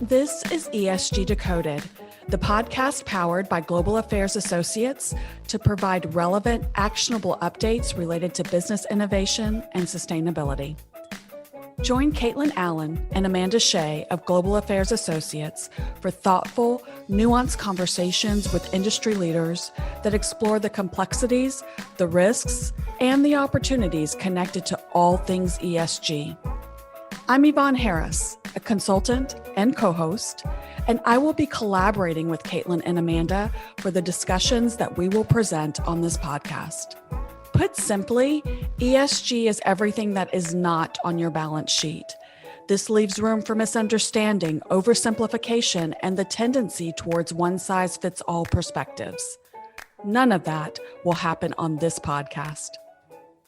This is ESG Decoded, the podcast powered by Global Affairs Associates to provide relevant, actionable updates related to business innovation and sustainability. Join Kaitlyn Allen and Amanda Shea of Global Affairs Associates for thoughtful, nuanced conversations with industry leaders that explore the complexities, the risks, and the opportunities connected to all things ESG. I'm Yvonne Harris, a consultant and co-host, and I will be collaborating with Kaitlyn and Amanda for the discussions that we will present on this podcast. Put simply, ESG is everything that is not on your balance sheet. This leaves room for misunderstanding, oversimplification, and the tendency towards one-size-fits-all perspectives. None of that will happen on this podcast.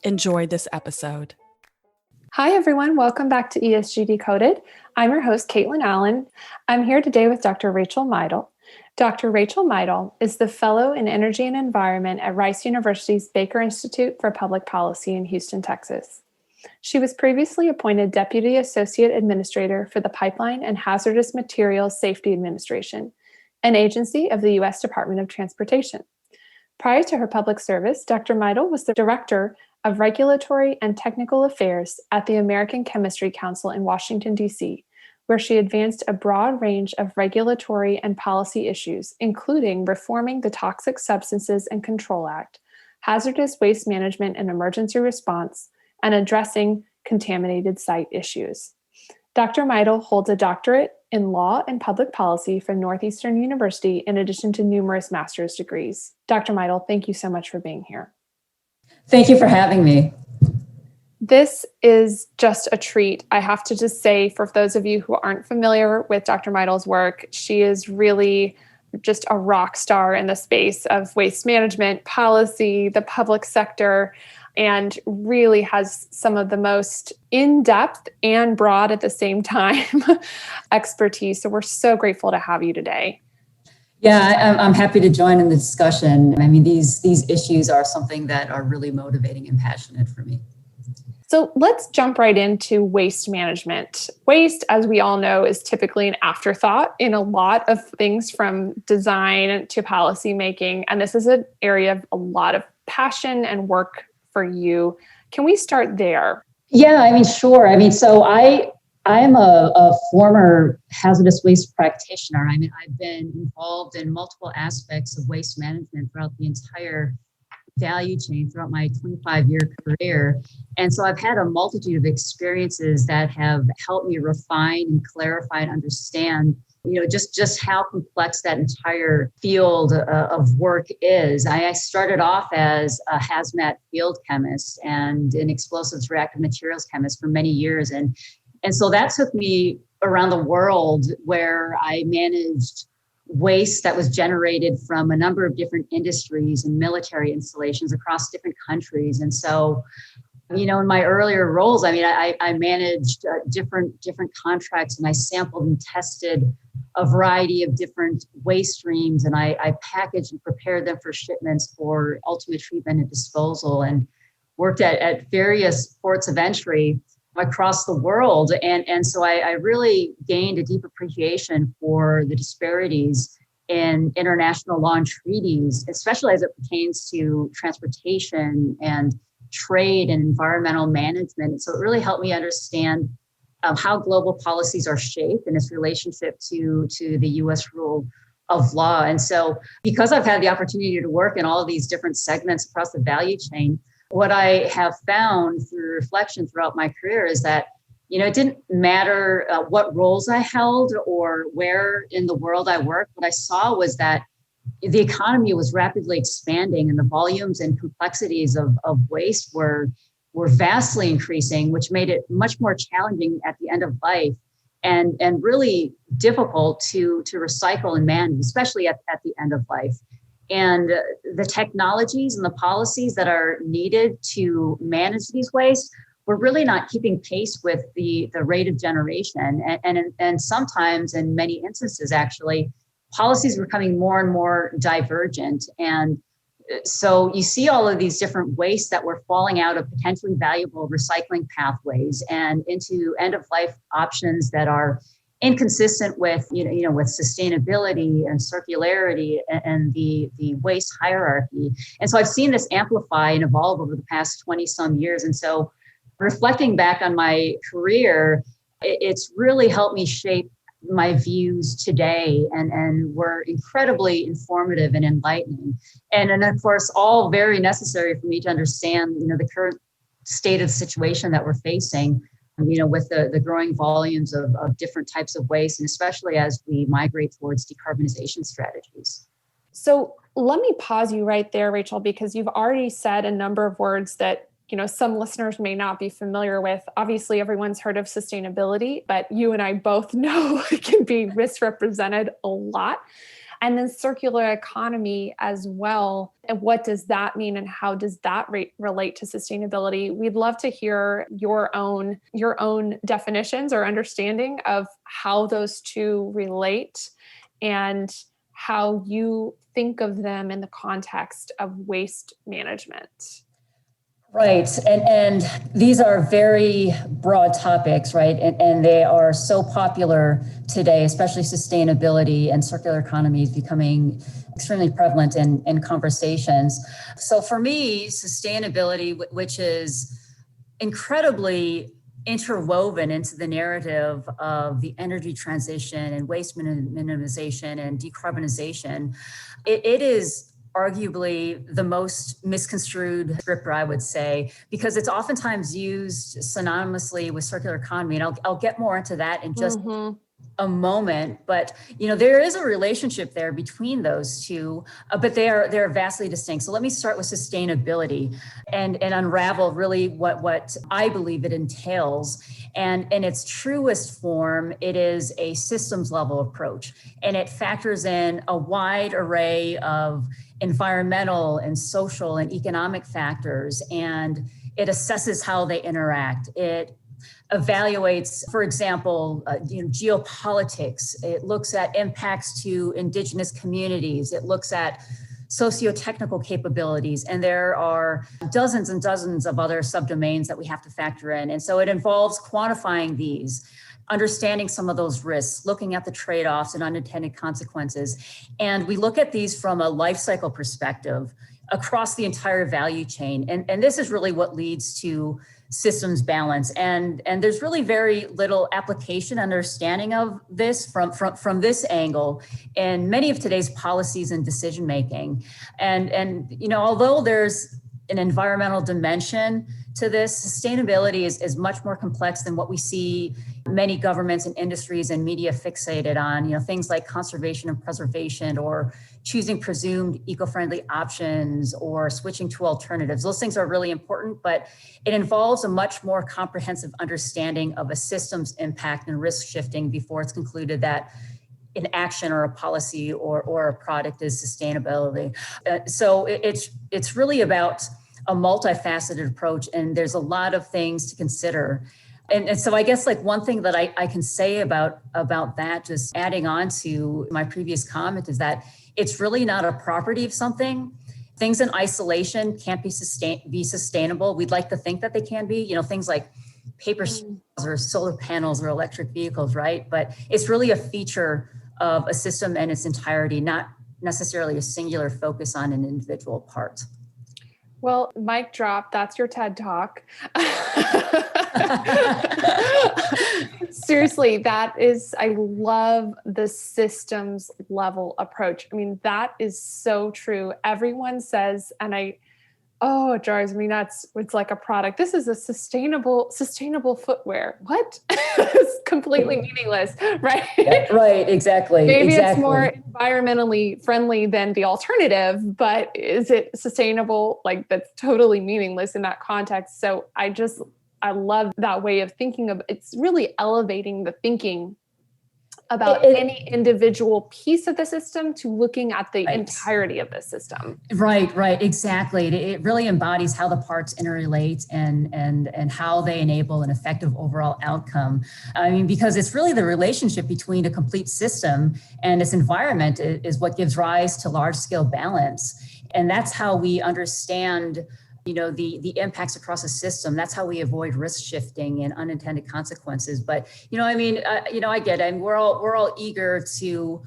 Enjoy this episode. Hi, everyone. Welcome back to ESG Decoded. I'm your host, Kaitlyn Allen. I'm here today with Dr. Rachel Meidl. Dr. Rachel Meidl is the Fellow in Energy and Environment at Rice University's Baker Institute for Public Policy in Houston, Texas. She was previously appointed Deputy Associate Administrator for the Pipeline and Hazardous Materials Safety Administration, an agency of the U.S. Department of Transportation. Prior to her public service, Dr. Meidl was the Director of Regulatory and Technical Affairs at the American Chemistry Council in Washington, D.C., where she advanced a broad range of regulatory and policy issues, including reforming the Toxic Substances and Control Act, hazardous waste management and emergency response, and addressing contaminated site issues. Dr. Meidl holds a doctorate in law and public policy from Northeastern University, in addition to numerous master's degrees. Dr. Meidl, thank you so much for being here. Thank you for having me. This is just a treat. I have to just say, for those of you who aren't familiar with Dr. Meidl's work, she is really just a rock star in the space of waste management, policy, the public sector, and really has some of the most in-depth and broad at the same time expertise. So we're so grateful to have you today. Yeah, I'm happy to join in the discussion. I mean, these issues are something that are really motivating and passionate for me. So let's jump right into waste management. Waste, as we all know, is typically an afterthought in a lot of things, from design to policy making. And this is an area of a lot of passion and work for you. Can we start there? Yeah, I mean, sure. I mean, so I'm a former hazardous waste practitioner. I mean, I've been involved in multiple aspects of waste management throughout the entire value chain throughout my 25-year career. And so I've had a multitude of experiences that have helped me refine and clarify and understand, just how complex that entire field of work is. I started off as a hazmat field chemist and an explosives reactive materials chemist for many years. And so that took me around the world, where I managed waste that was generated from a number of different industries and military installations across different countries. And so, in my earlier roles, I mean, I managed different contracts, and I sampled and tested a variety of different waste streams, and I packaged and prepared them for shipments for ultimate treatment and disposal, and worked at various ports of entry across the world. And so I really gained a deep appreciation for the disparities in international law and treaties, especially as it pertains to transportation and trade and environmental management. So it really helped me understand how global policies are shaped in its relationship to the U.S. rule of law. And so, because I've had the opportunity to work in all of these different segments across the value chain, what I have found through reflection throughout my career is that, it didn't matter what roles I held or where in the world I worked. What I saw was that the economy was rapidly expanding, and the volumes and complexities of waste were vastly increasing, which made it much more challenging at the end of life and really difficult to recycle and manage, especially at the end of life. And the technologies and the policies that are needed to manage these wastes were really not keeping pace with the rate of generation. And sometimes, in many instances, actually, policies were becoming more and more divergent. And so you see all of these different wastes that were falling out of potentially valuable recycling pathways and into end of life options that are inconsistent with, with sustainability and circularity and the waste hierarchy. And so I've seen this amplify and evolve over the past 20 some years. And so reflecting back on my career, it's really helped me shape my views today and were incredibly informative and enlightening. And of course, all very necessary for me to understand, the current state of the situation that we're facing, with the growing volumes of different types of waste, and especially as we migrate towards decarbonization strategies. So let me pause you right there, Rachel, because you've already said a number of words that some listeners may not be familiar with. Obviously, everyone's heard of sustainability, but you and I both know it can be misrepresented a lot. And then circular economy as well. And what does that mean, and how does that relate to sustainability? We'd love to hear your own definitions or understanding of how those two relate and how you think of them in the context of waste management. Right. And these are very broad topics, right? And they are so popular today, especially sustainability and circular economy is becoming extremely prevalent in conversations. So for me, sustainability, which is incredibly interwoven into the narrative of the energy transition and waste minimization and decarbonization, it is arguably the most misconstrued descriptor, I would say, because it's oftentimes used synonymously with circular economy. And I'll get more into that in just a moment. But, there is a relationship there between those two, but they're vastly distinct. So let me start with sustainability and unravel really what I believe it entails. And in its truest form, it is a systems level approach, and it factors in a wide array of environmental and social and economic factors, and it assesses how they interact. It evaluates, for example, geopolitics. It looks at impacts to indigenous communities. It looks at socio-technical capabilities, and there are dozens and dozens of other subdomains that we have to factor in. And so it involves quantifying these, understanding some of those risks, looking at the trade-offs and unintended consequences. And we look at these from a life cycle perspective across the entire value chain. And this is really what leads to systems balance. And there's really very little application understanding of this from this angle in many of today's policies and decision making. And although there's an environmental dimension to this, sustainability is much more complex than what we see many governments and industries and media fixated on, things like conservation and preservation, or choosing presumed eco-friendly options, or switching to alternatives. Those things are really important, but it involves a much more comprehensive understanding of a system's impact and risk shifting before it's concluded that an action or a policy or a product is sustainability. So it's really about a multifaceted approach, and there's a lot of things to consider. And so I guess one thing that I can say about that, just adding on to my previous comment, is that it's really not a property of something. Things in isolation can't be sustainable. We'd like to think that they can be, things like paper straws or solar panels or electric vehicles, right? But it's really a feature of a system in its entirety, not necessarily a singular focus on an individual part. Well, mic drop, that's your TED Talk. Seriously, I love the systems level approach. I mean, that is so true. Everyone says, and it drives me nuts. It's like a product. This is a sustainable footwear. What? It's completely meaningless, right? Yeah, right, exactly. Maybe it's more environmentally friendly than the alternative, but is it sustainable? That's totally meaningless in that context. So I love that way of thinking of it's really elevating the thinking about any individual piece of the system to looking at the entirety of the system. Right, exactly. It really embodies how the parts interrelate and how they enable an effective overall outcome. I mean, because it's really the relationship between a complete system and its environment is what gives rise to large scale balance. And that's how we understand the impacts across a system. That's how we avoid risk shifting and unintended consequences. But, I get it. And we're all eager to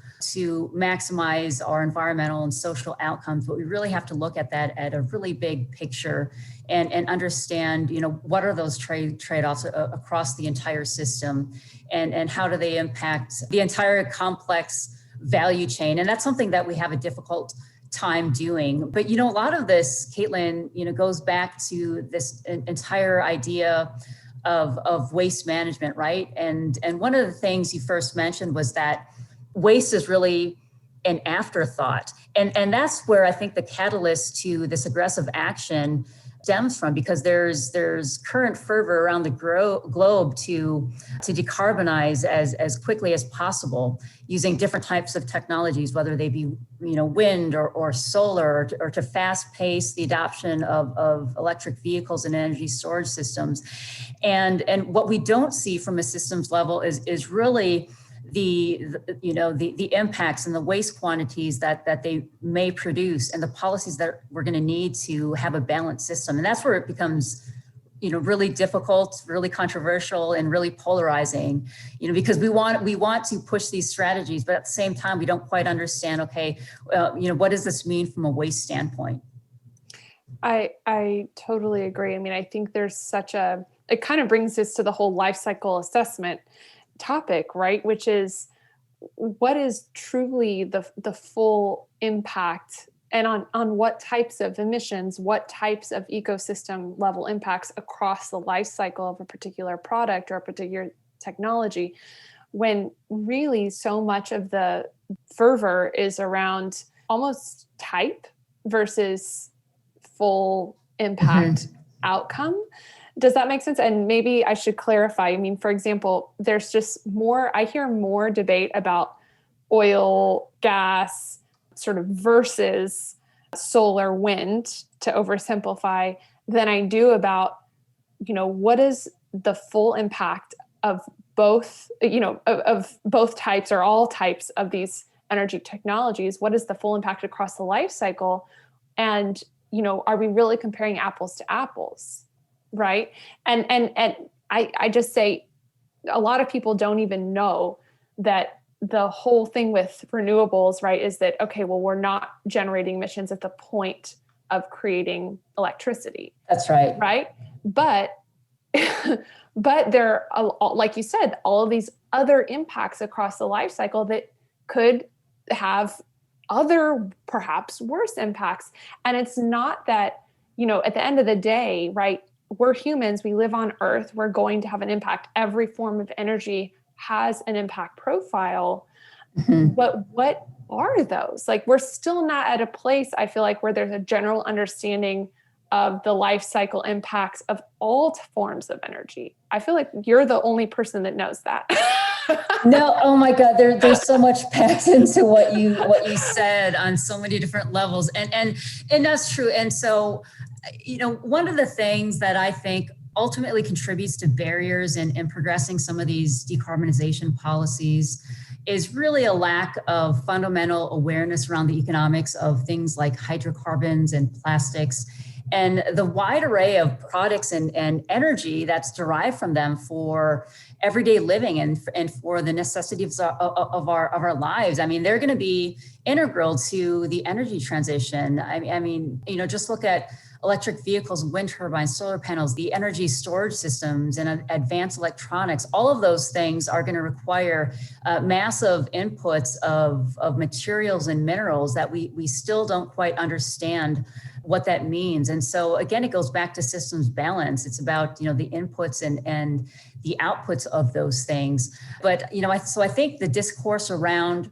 maximize our environmental and social outcomes, but we really have to look at that at a really big picture and understand, what are those trade-offs across the entire system, and how do they impact the entire complex value chain. And that's something that we have a difficult time doing. But, a lot of this, Kaitlyn, goes back to this entire idea of waste management, right? And one of the things you first mentioned was that waste is really an afterthought. And that's where I think the catalyst to this aggressive action stems from, because there's current fervor around the globe to decarbonize as quickly as possible using different types of technologies, whether they be wind or solar, or to fast pace the adoption of electric vehicles and energy storage systems. And what we don't see from a systems level is really the impacts and the waste quantities that they may produce, and the policies that we're going to need to have a balanced system. And that's where it becomes really difficult, really controversial, and really polarizing, because we want to push these strategies, but at the same time we don't quite understand, what does this mean from a waste standpoint? I totally agree. I think there's it kind of brings us to the whole life cycle assessment topic, right? Which is, what is truly the full impact, and on what types of emissions, what types of ecosystem level impacts across the life cycle of a particular product or a particular technology, when really so much of the fervor is around almost type versus full impact outcome. Does that make sense? And maybe I should clarify. For example, there's just I hear more debate about oil, gas, sort of versus solar, wind, to oversimplify, than I do about, what is the full impact of both, of both types or all types of these energy technologies? What is the full impact across the life cycle? And, are we really comparing apples to apples? Right. And I just say, a lot of people don't even know that the whole thing with renewables, right, is that, okay, well, we're not generating emissions at the point of creating electricity. That's right. Right. But there are, like you said, all of these other impacts across the life cycle that could have other, perhaps worse impacts. And it's not that, at the end of the day, right, we're humans, we live on Earth, we're going to have an impact. Every form of energy has an impact profile. But what are those? We're still not at a place, I feel like, where there's a general understanding of the life cycle impacts of all forms of energy. I feel like you're the only person that knows that. No, oh my God, there's so much packed into what you said on so many different levels, and that's true. And so, one of the things that I think ultimately contributes to barriers in progressing some of these decarbonization policies is really a lack of fundamental awareness around the economics of things like hydrocarbons and plastics, and the wide array of products and energy that's derived from them for everyday living and for the necessities of our lives. They're going to be integral to the energy transition. Just look at electric vehicles, wind turbines, solar panels, the energy storage systems, and advanced electronics. All of those things are going to require massive inputs of materials and minerals that we still don't quite understand what that means. And so again, it goes back to systems balance. It's about, the inputs and the outputs of those things. But, I think the discourse around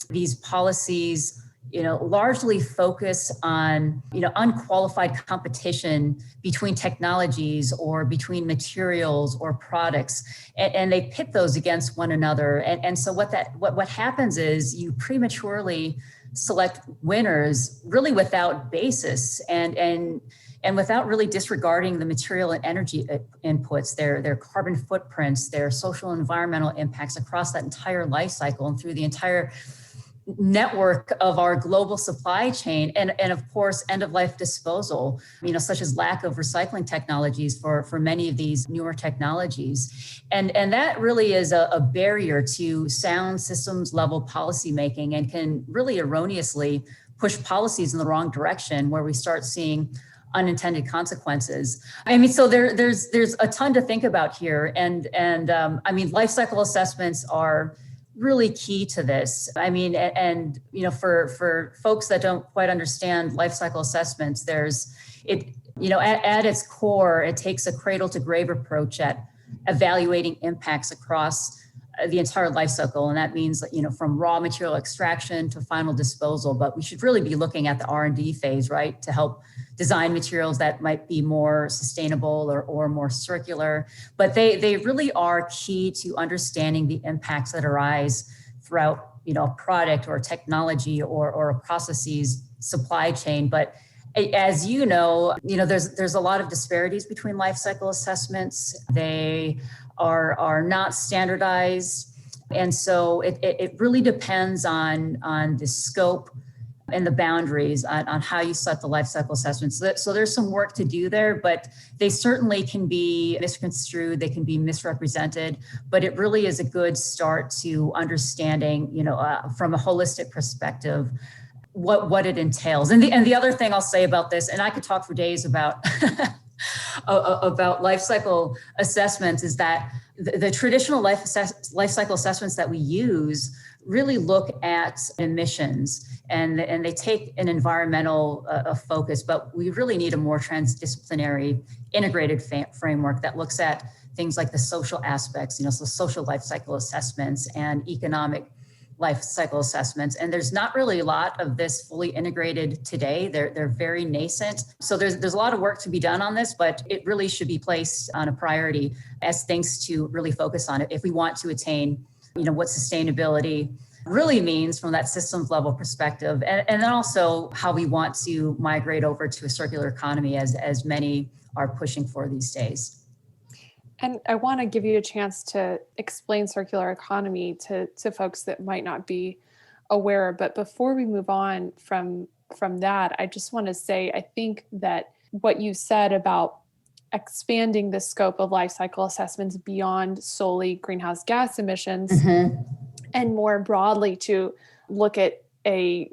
these policies, largely focus on, unqualified competition between technologies or between materials or products, and they pit those against one another. And so what happens is you prematurely select winners really without basis and without really disregarding the material and energy inputs, their carbon footprints, their social and environmental impacts across that entire life cycle and through the entire network of our global supply chain, and of course end of life disposal, such as lack of recycling technologies for many of these newer technologies. And that really is a barrier to sound systems level policymaking, and can really erroneously push policies in the wrong direction, where we start seeing unintended consequences. So there's a ton to think about here, and life cycle assessments are really key to this. For folks that don't quite understand life cycle assessments, at its core, it takes a cradle to grave approach at evaluating impacts across the entire life cycle. And that means, from raw material extraction to final disposal. But we should really be looking at the R&D phase, right, to help design materials that might be more sustainable or more circular. But they really are key to understanding the impacts that arise throughout, a product or technology or a processes supply chain. But as there's a lot of disparities between life cycle assessments. They are not standardized. And so it really depends on the scope and the boundaries on how you set the life cycle assessments. So there's some work to do there, but they certainly can be misconstrued, they can be misrepresented, but it really is a good start to understanding, from a holistic perspective, what it entails. And the other thing I'll say about this, and I could talk for days about about life cycle assessments, is that the traditional life cycle assessments that we use really look at emissions, and they take an environmental focus, but we really need a more transdisciplinary integrated framework that looks at things like the social aspects, so social life cycle assessments and economic life cycle assessments. And there's not really a lot of this fully integrated today. They're very nascent. So there's a lot of work to be done on this, but it really should be placed on a priority as things to really focus on it if we want to attain, what sustainability really means from that systems level perspective. And then also how we want to migrate over to a circular economy as many are pushing for these days. And I want to give you a chance to explain circular economy to folks that might not be aware. But before we move on from that, I just want to say, I think that what you said about expanding the scope of life cycle assessments beyond solely greenhouse gas emissions, and more broadly to look at a,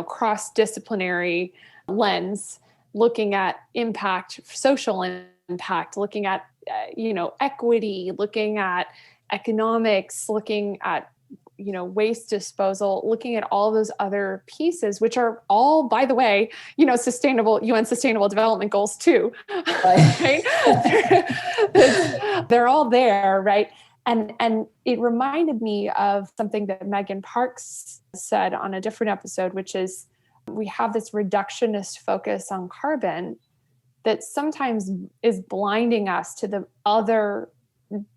cross-disciplinary lens, looking at impact, social impact, looking at equity, looking at economics, looking at, waste disposal, looking at all those other pieces, which are all, by the way, sustainable UN Sustainable Development Goals too, right? They're all there, right? And it reminded me of something that Megan Parks said on a different episode, which is we have this reductionist focus on carbon that sometimes is blinding us to the other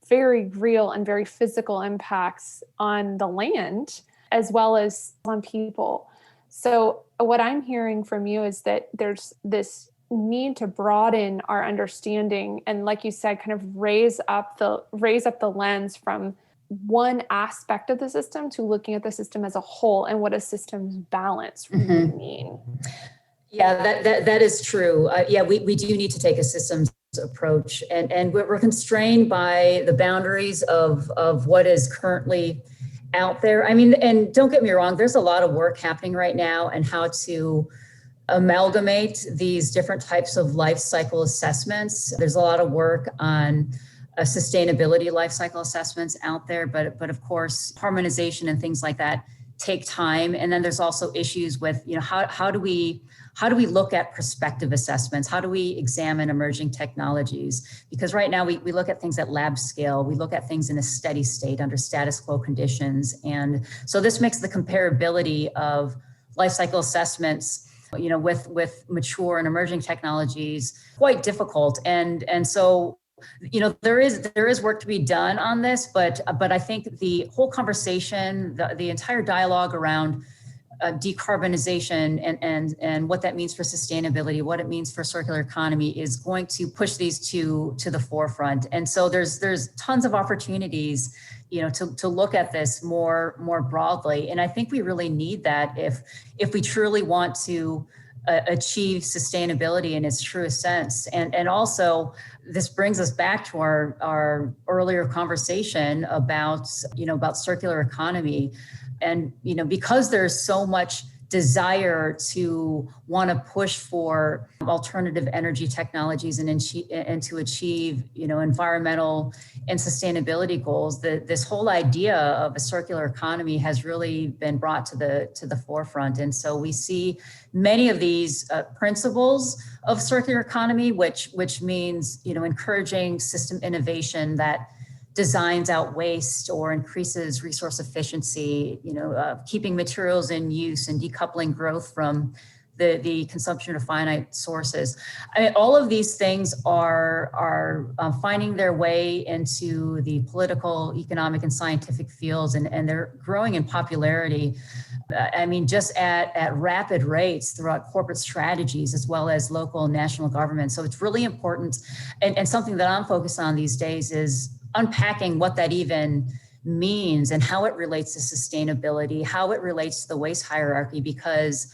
very real and very physical impacts on the land, as well as on people. So what I'm hearing from you is that there's this need to broaden our understanding, and like you said, kind of raise up the lens from one aspect of the system to looking at the system as a whole, and what does systems balance really mean. Yeah, that is true. We do need to take a systems approach, and we're constrained by the boundaries of what is currently out there. And don't get me wrong, there's a lot of work happening right now and how to amalgamate these different types of life cycle assessments. There's a lot of work on sustainability life cycle assessments out there, but of course, harmonization and things like that take time. And then there's also issues with, how do we look at prospective assessments? How do we examine emerging technologies? Because right now we look at things at lab scale. We look at things in a steady state under status quo conditions. And so this makes the comparability of life cycle assessments, with mature and emerging technologies quite difficult. And so, there is work to be done on this, but I think the whole conversation, the entire dialogue around decarbonization and what that means for sustainability, what it means for circular economy is going to push these to the forefront. And so there's tons of opportunities, to look at this more broadly. And I think we really need that if we truly want to achieve sustainability in its truest sense. And also this brings us back to our earlier conversation about circular economy. And, because there's so much desire to want to push for alternative energy technologies and to achieve, environmental and sustainability goals, this whole idea of a circular economy has really been brought to the forefront. And so we see many of these principles of circular economy, which means, encouraging system innovation that designs out waste or increases resource efficiency, keeping materials in use and decoupling growth from the consumption of finite sources. I mean, all of these things are finding their way into the political, economic, and scientific fields, and they're growing in popularity. I mean, just at rapid rates throughout corporate strategies as well as local and national governments. So it's really important, and something that I'm focused on these days is unpacking what that even means and how it relates to sustainability, how it relates to the waste hierarchy, because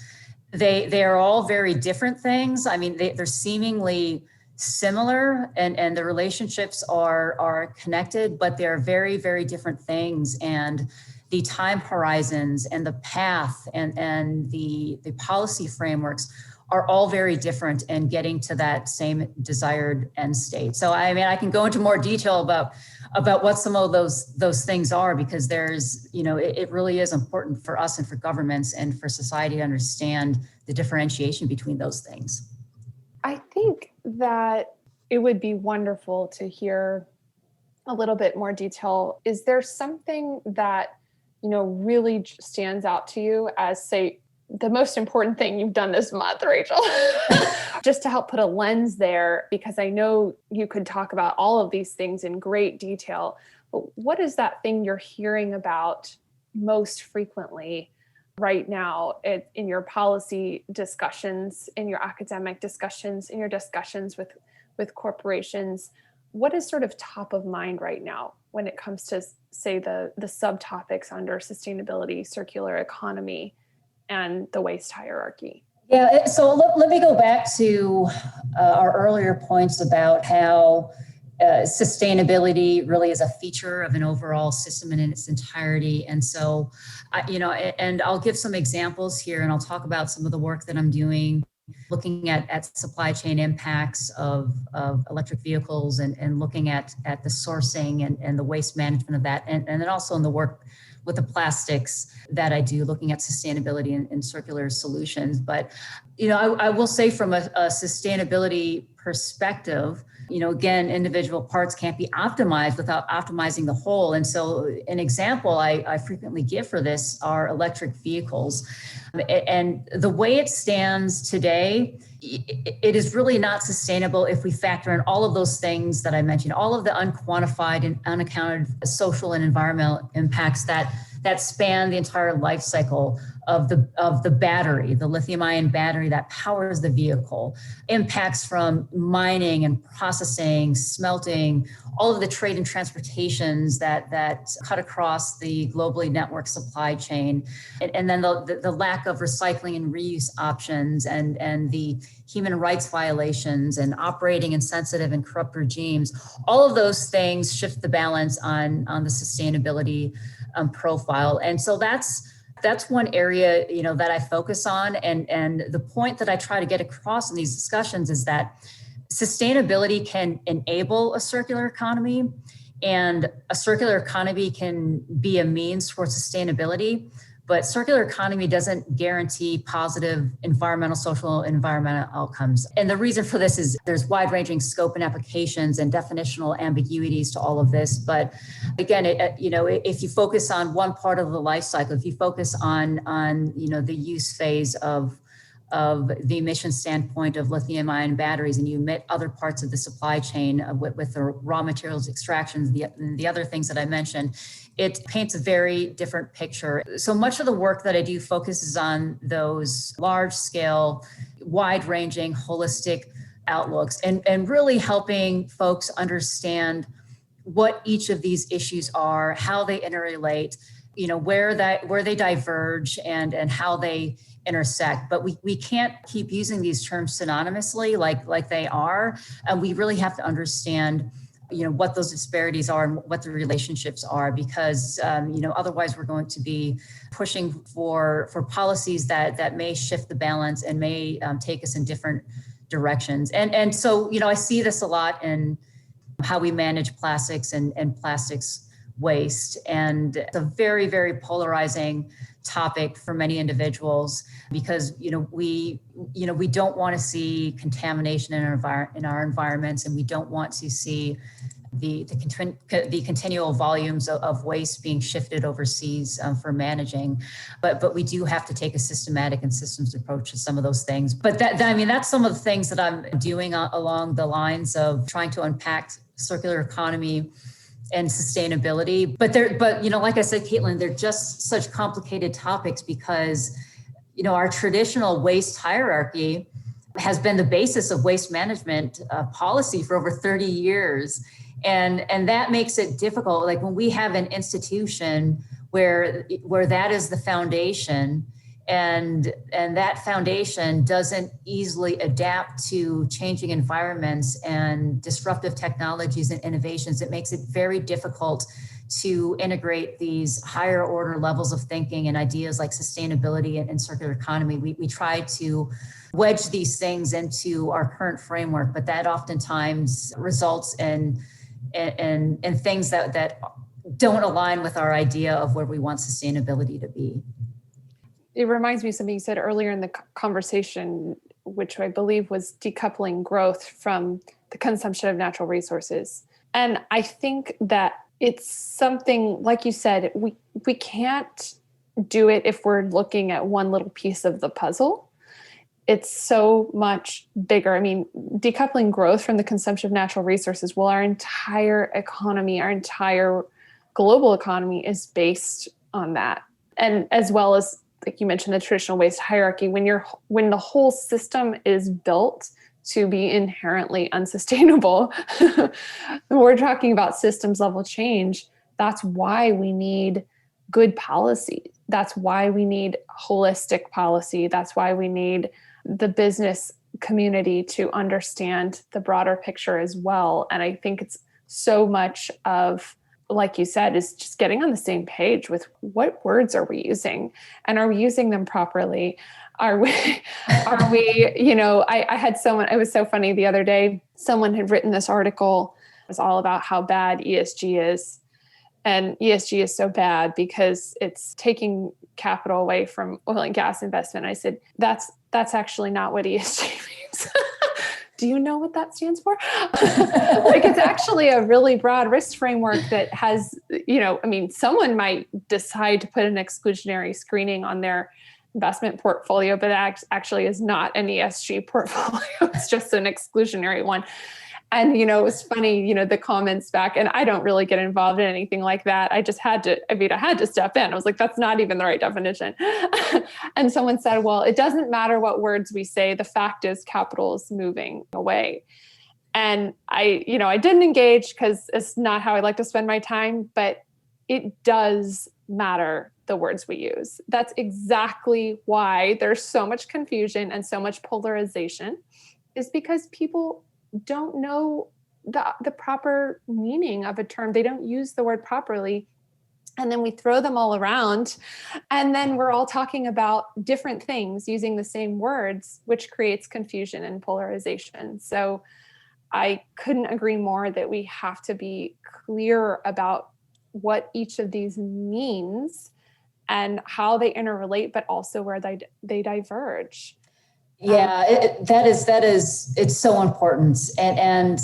they are all very different things. I mean, they're seemingly similar and the relationships are connected, but they're very, very different things. And the time horizons and the path and the policy frameworks are all very different and getting to that same desired end state. So I mean, I can go into more detail about what some of those things are, because there's, it really is important for us and for governments and for society to understand the differentiation between those things. I think that it would be wonderful to hear a little bit more detail. Is there something that, really stands out to you as, say, the most important thing you've done this month, Rachel? Just to help put a lens there, because I know you could talk about all of these things in great detail, but what is that thing you're hearing about most frequently right now in your policy discussions, in your academic discussions, in your discussions with corporations? What is sort of top of mind right now when it comes to, say, the subtopics under sustainability, circular economy, and the waste hierarchy? Yeah, so let me go back to our earlier points about how sustainability really is a feature of an overall system in its entirety. And so, and I'll give some examples here, and I'll talk about some of the work that I'm doing, looking at supply chain impacts of electric vehicles and looking at the sourcing and the waste management of that. And then also in the work with the plastics that I do, looking at sustainability and circular solutions. But, I will say from a sustainability perspective, again, individual parts can't be optimized without optimizing the whole. And so an example I frequently give for this are electric vehicles. And the way it stands today, it is really not sustainable if we factor in all of those things that I mentioned, all of the unquantified and unaccounted social and environmental impacts that span the entire life cycle of the battery, the lithium-ion battery that powers the vehicle, impacts from mining and processing, smelting, all of the trade and transportations that cut across the globally networked supply chain, and then the lack of recycling and reuse options, and the human rights violations and operating in sensitive and corrupt regimes. All of those things shift the balance on the sustainability profile. And so that's one area, that I focus on. And the point that I try to get across in these discussions is that sustainability can enable a circular economy, and a circular economy can be a means towards sustainability. But circular economy doesn't guarantee positive environmental, social, and environmental outcomes. And the reason for this is there's wide-ranging scope and applications and definitional ambiguities to all of this. But again, if you focus on one part of the life cycle, if you focus on the use phase of of the emission standpoint of lithium ion batteries, and you omit other parts of the supply chain with the raw materials extractions, the other things that I mentioned, it paints a very different picture. So much of the work that I do focuses on those large scale, wide ranging, holistic outlooks and really helping folks understand what each of these issues are, how they interrelate, where they diverge and how they intersect. But we can't keep using these terms synonymously like they are. And we really have to understand what those disparities are and what the relationships are, because otherwise we're going to be pushing for policies that may shift the balance and may take us in different directions. And so I see this a lot in how we manage plastics and plastics waste. And it's a very, very polarizing topic for many individuals because we don't want to see contamination in our environments, and we don't want to see the continual volumes of waste being shifted overseas for managing, but we do have to take a systematic and systems approach to some of those things. But that's some of the things that I'm doing along the lines of trying to unpack circular economy and sustainability. But like I said, Kaitlyn, they're just such complicated topics because our traditional waste hierarchy has been the basis of waste management policy for over 30 years. And that makes it difficult. Like when we have an institution where that is the foundation, and that foundation doesn't easily adapt to changing environments and disruptive technologies and innovations, it makes it very difficult to integrate these higher order levels of thinking and ideas like sustainability and circular economy. We try to wedge these things into our current framework, but that oftentimes results in things that don't align with our idea of where we want sustainability to be. It reminds me of something you said earlier in the conversation, which I believe was decoupling growth from the consumption of natural resources. And I think that it's something, like you said, we can't do it if we're looking at one little piece of the puzzle. It's so much bigger. I mean, decoupling growth from the consumption of natural resources, well, our entire economy, our entire global economy is based on that. And as well as, like you mentioned, the traditional waste hierarchy, when the whole system is built to be inherently unsustainable, we're talking about systems level change. That's why we need good policy. That's why we need holistic policy. That's why we need the business community to understand the broader picture as well. And I think it's so much of, like you said, is just getting on the same page with what words are we using, and are we using them properly? I had someone, it was so funny the other day, someone had written this article. It was all about how bad ESG is. And ESG is so bad because it's taking capital away from oil and gas investment. I said, that's actually not what ESG means. Do you know what that stands for? Like, it's actually a really broad risk framework that has, someone might decide to put an exclusionary screening on their investment portfolio, but it actually is not an ESG portfolio. It's just an exclusionary one. And, it was funny, the comments back, and I don't really get involved in anything like that. I had to step in. I was like, that's not even the right definition. And someone said, well, it doesn't matter what words we say. The fact is capital is moving away. And I didn't engage because it's not how I like to spend my time, but it does matter the words we use. That's exactly why there's so much confusion and so much polarization, is because people don't know the proper meaning of a term. They don't use the word properly. And then we throw them all around. And then we're all talking about different things using the same words, which creates confusion and polarization. So I couldn't agree more that we have to be clear about what each of these means and how they interrelate, but also where they diverge. Yeah, it's so important. And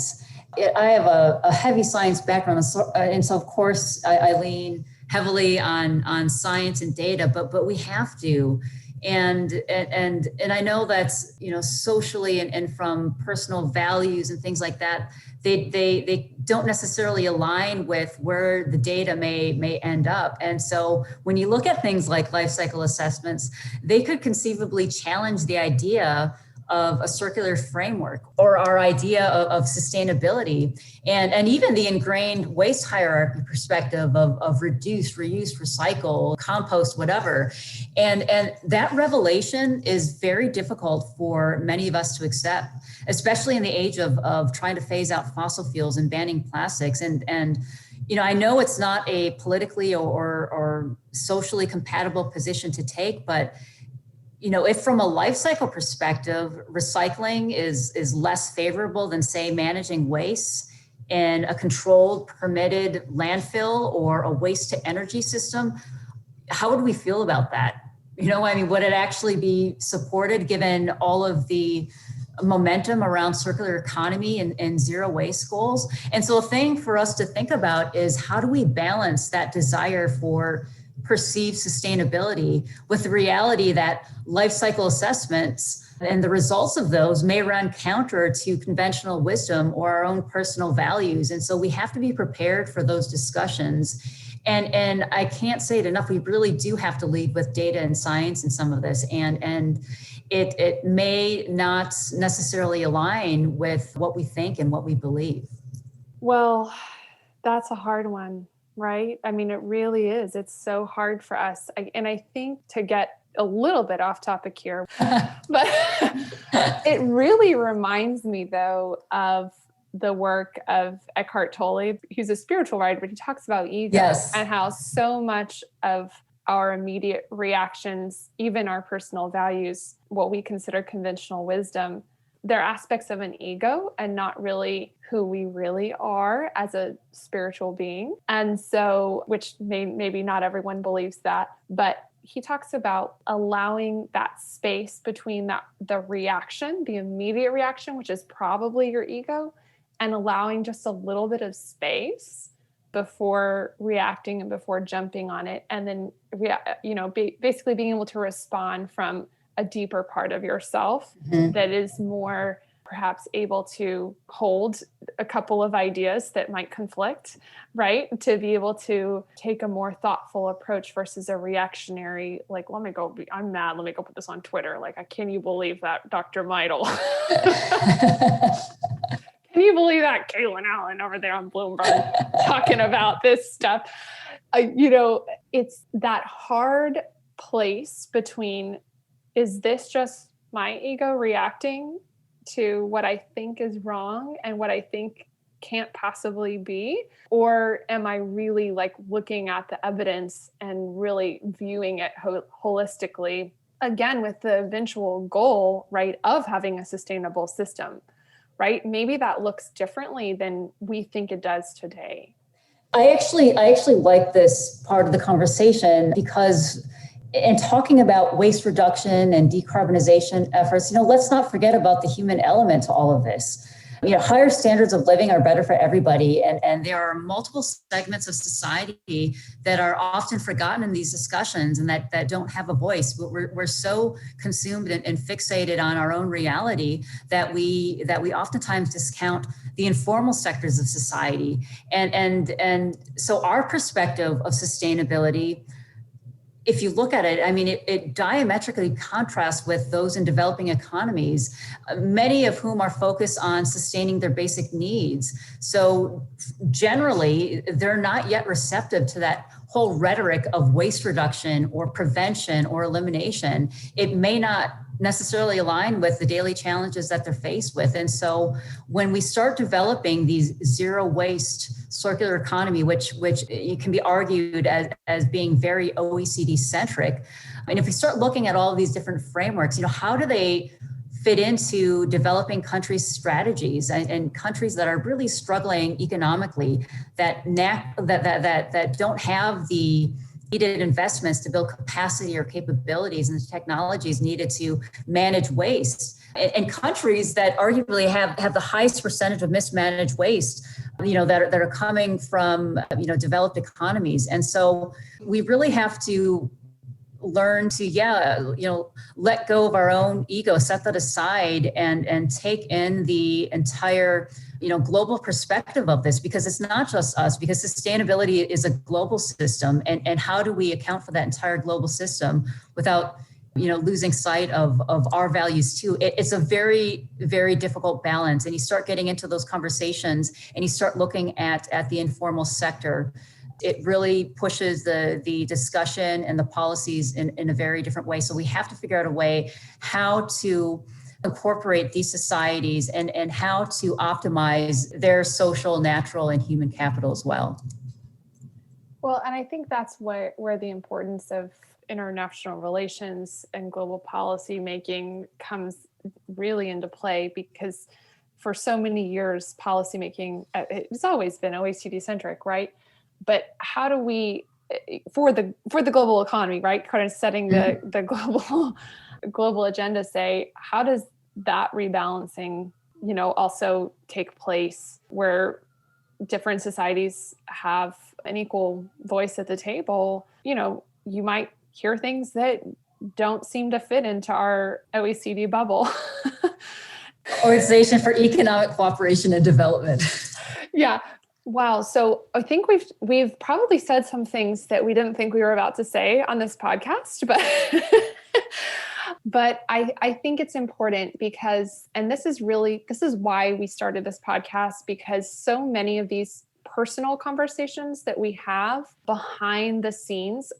I have a heavy science background. And so of course I lean heavily on science and data, but we have to, And I know that's, socially and from personal values and things like that, they don't necessarily align with where the data may end up. And so when you look at things like life cycle assessments, they could conceivably challenge the idea of a circular framework or our idea of sustainability and even the ingrained waste hierarchy perspective of reduce, reuse, recycle, compost, whatever. And that revelation is very difficult for many of us to accept, especially in the age of trying to phase out fossil fuels and banning plastics. And I know it's not a politically or socially compatible position to take, but if from a life cycle perspective, recycling is less favorable than, say, managing waste in a controlled, permitted landfill or a waste to energy system, how would we feel about that? Would it actually be supported given all of the momentum around circular economy and zero waste goals? And so a thing for us to think about is how do we balance that desire for perceived sustainability with the reality that life cycle assessments and the results of those may run counter to conventional wisdom or our own personal values. And so we have to be prepared for those discussions. And I can't say it enough, we really do have to lead with data and science in some of this. And it may not necessarily align with what we think and what we believe. Well, that's a hard one. Right? It really is. It's so hard for us. And I think, to get a little bit off topic here, but it really reminds me, though, of the work of Eckhart Tolle. He's a spiritual writer, but he talks about ego. Yes. And how so much of our immediate reactions, even our personal values, what we consider conventional wisdom, they're aspects of an ego and not really who we really are as a spiritual being. And so, which maybe not everyone believes that, but he talks about allowing that space between the reaction, the immediate reaction, which is probably your ego, and allowing just a little bit of space before reacting and before jumping on it. And then, basically being able to respond from a deeper part of yourself that is more perhaps able to hold a couple of ideas that might conflict, right? To be able to take a more thoughtful approach versus a reactionary, like, I'm mad, let me go put this on Twitter. Like, can you believe that Dr. Meidl? Can you believe that Kaitlyn Allen over there on Bloomberg talking about this stuff? It's that hard place between, is this just my ego reacting to what I think is wrong and what I think can't possibly be? Or am I really looking at the evidence and really viewing it holistically, again, with the eventual goal, right, of having a sustainable system, right? Maybe that looks differently than we think it does today. I actually like this part of the conversation because in talking about waste reduction and decarbonization efforts, let's not forget about the human element to all of this. Higher standards of living are better for everybody. And there are multiple segments of society that are often forgotten in these discussions and that don't have a voice. But we're so consumed and fixated on our own reality that we oftentimes discount the informal sectors of society. And so our perspective of sustainability, if you look at it, it diametrically contrasts with those in developing economies, many of whom are focused on sustaining their basic needs. So generally, they're not yet receptive to that whole rhetoric of waste reduction or prevention or elimination. It may not necessarily align with the daily challenges that they're faced with. And so when we start developing these zero waste circular economy, which it can be argued as being very OECD centric, and if we start looking at all of these different frameworks, how do they fit into developing countries' strategies and countries that are really struggling economically, that don't have the needed investments to build capacity or capabilities and the technologies needed to manage waste, and countries that arguably have the highest percentage of mismanaged waste, that are coming from, developed economies. And so we really have to learn to, let go of our own ego, set that aside and take in the entire, global perspective of this, because it's not just us, because sustainability is a global system. And how do we account for that entire global system without, losing sight of our values too? It's a very, very difficult balance. And you start getting into those conversations and you start looking at the informal sector. It really pushes the discussion and the policies in a very different way. So we have to figure out a way how to incorporate these societies and how to optimize their social, natural, and human capital as well. Well, and I think that's where the importance of international relations and global policy making comes really into play, because for so many years, policymaking, it's always been OECD centric, right? But how do we, for the global economy, right, kind of setting the global agenda, say, how does that rebalancing, also take place where different societies have an equal voice at the table? You might hear things that don't seem to fit into our OECD bubble. Organization for Economic Cooperation and Development. Yeah. Wow. So I think we've probably said some things that we didn't think we were about to say on this podcast, but I think it's important because, and this is why we started this podcast, because so many of these personal conversations that we have behind the scenes,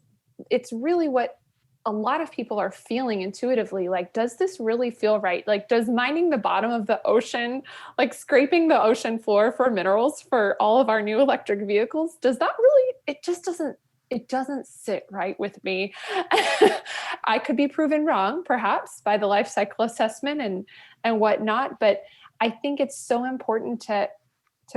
it's really what a lot of people are feeling intuitively. Like, does this really feel right? Like, does mining the bottom of the ocean, like scraping the ocean floor for minerals for all of our new electric vehicles, does that really, it doesn't sit right with me. I could be proven wrong, perhaps, by the life cycle assessment and whatnot. But I think it's so important to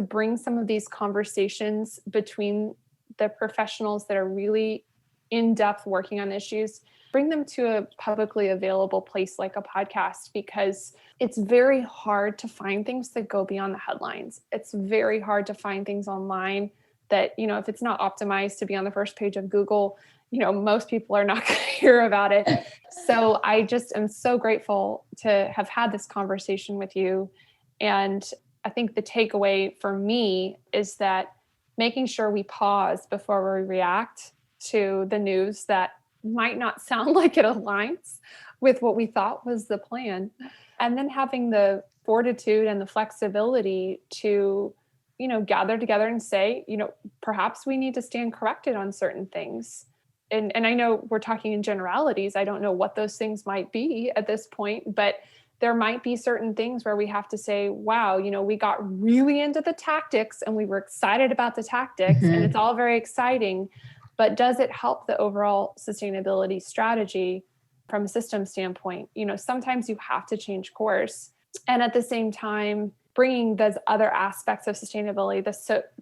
bring some of these conversations between the professionals that are really in-depth working on issues, bring them to a publicly available place like a podcast, because it's very hard to find things that go beyond the headlines. It's very hard to find things online that, if it's not optimized to be on the first page of Google, most people are not going to hear about it. So I just am so grateful to have had this conversation with you. And I think the takeaway for me is that making sure we pause before we react to the news that might not sound like it aligns with what we thought was the plan. And then having the fortitude and the flexibility to, gather together and say, perhaps we need to stand corrected on certain things. And I know we're talking in generalities. I don't know what those things might be at this point, but there might be certain things where we have to say, wow, we got really into the tactics and we were excited about the tactics and it's all very exciting. But does it help the overall sustainability strategy from a system standpoint? Sometimes you have to change course. And at the same time, bringing those other aspects of sustainability,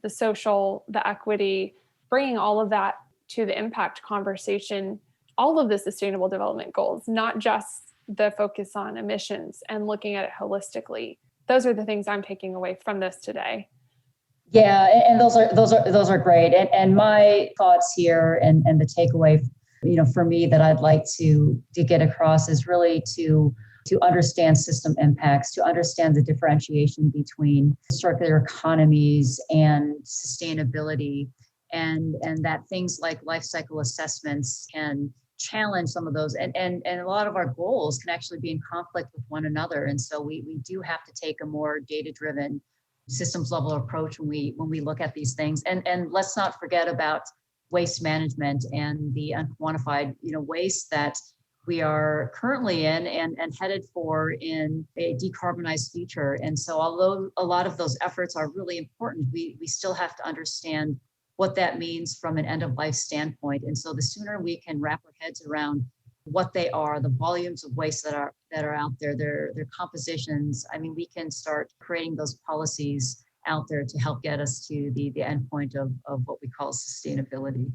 the social, the equity, bringing all of that to the impact conversation, all of the sustainable development goals, not just the focus on emissions, and looking at it holistically. Those are the things I'm taking away from this today. Yeah, and those are great. And my thoughts here and the takeaway, for me that I'd like to get across is really to understand system impacts, to understand the differentiation between circular economies and sustainability, and that things like life cycle assessments can challenge some of those, and a lot of our goals can actually be in conflict with one another. And so we do have to take a more data-driven, systems level approach when we look at these things. And let's not forget about waste management and the unquantified waste that we are currently in and headed for in a decarbonized future. And so although a lot of those efforts are really important, we still have to understand what that means from an end of life standpoint. And so the sooner we can wrap our heads around what they are, the volumes of waste that are out there, their compositions, we can start creating those policies out there to help get us to the end point of what we call sustainability.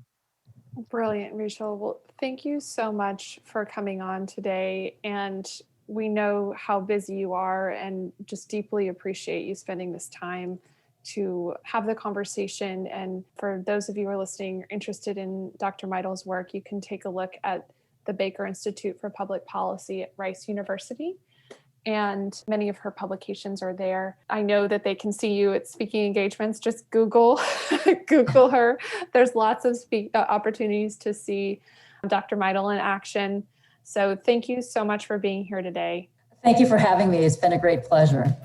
Brilliant, Rachel. Well, thank you so much for coming on today. And we know how busy you are and just deeply appreciate you spending this time to have the conversation. And for those of you who are listening, interested in Dr. Meidl's work, you can take a look at the Baker Institute for Public Policy at Rice University. And many of her publications are there. I know that they can see you at speaking engagements. Just Google her. There's lots of opportunities to see Dr. Meidl in action. So thank you so much for being here today. Thank you for having me. It's been a great pleasure.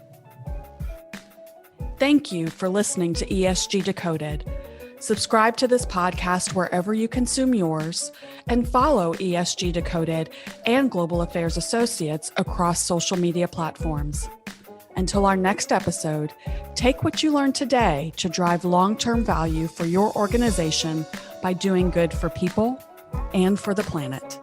Thank you for listening to ESG Decoded. Subscribe to this podcast wherever you consume yours, and follow ESG Decoded and Global Affairs Associates across social media platforms. Until our next episode, take what you learned today to drive long-term value for your organization by doing good for people and for the planet.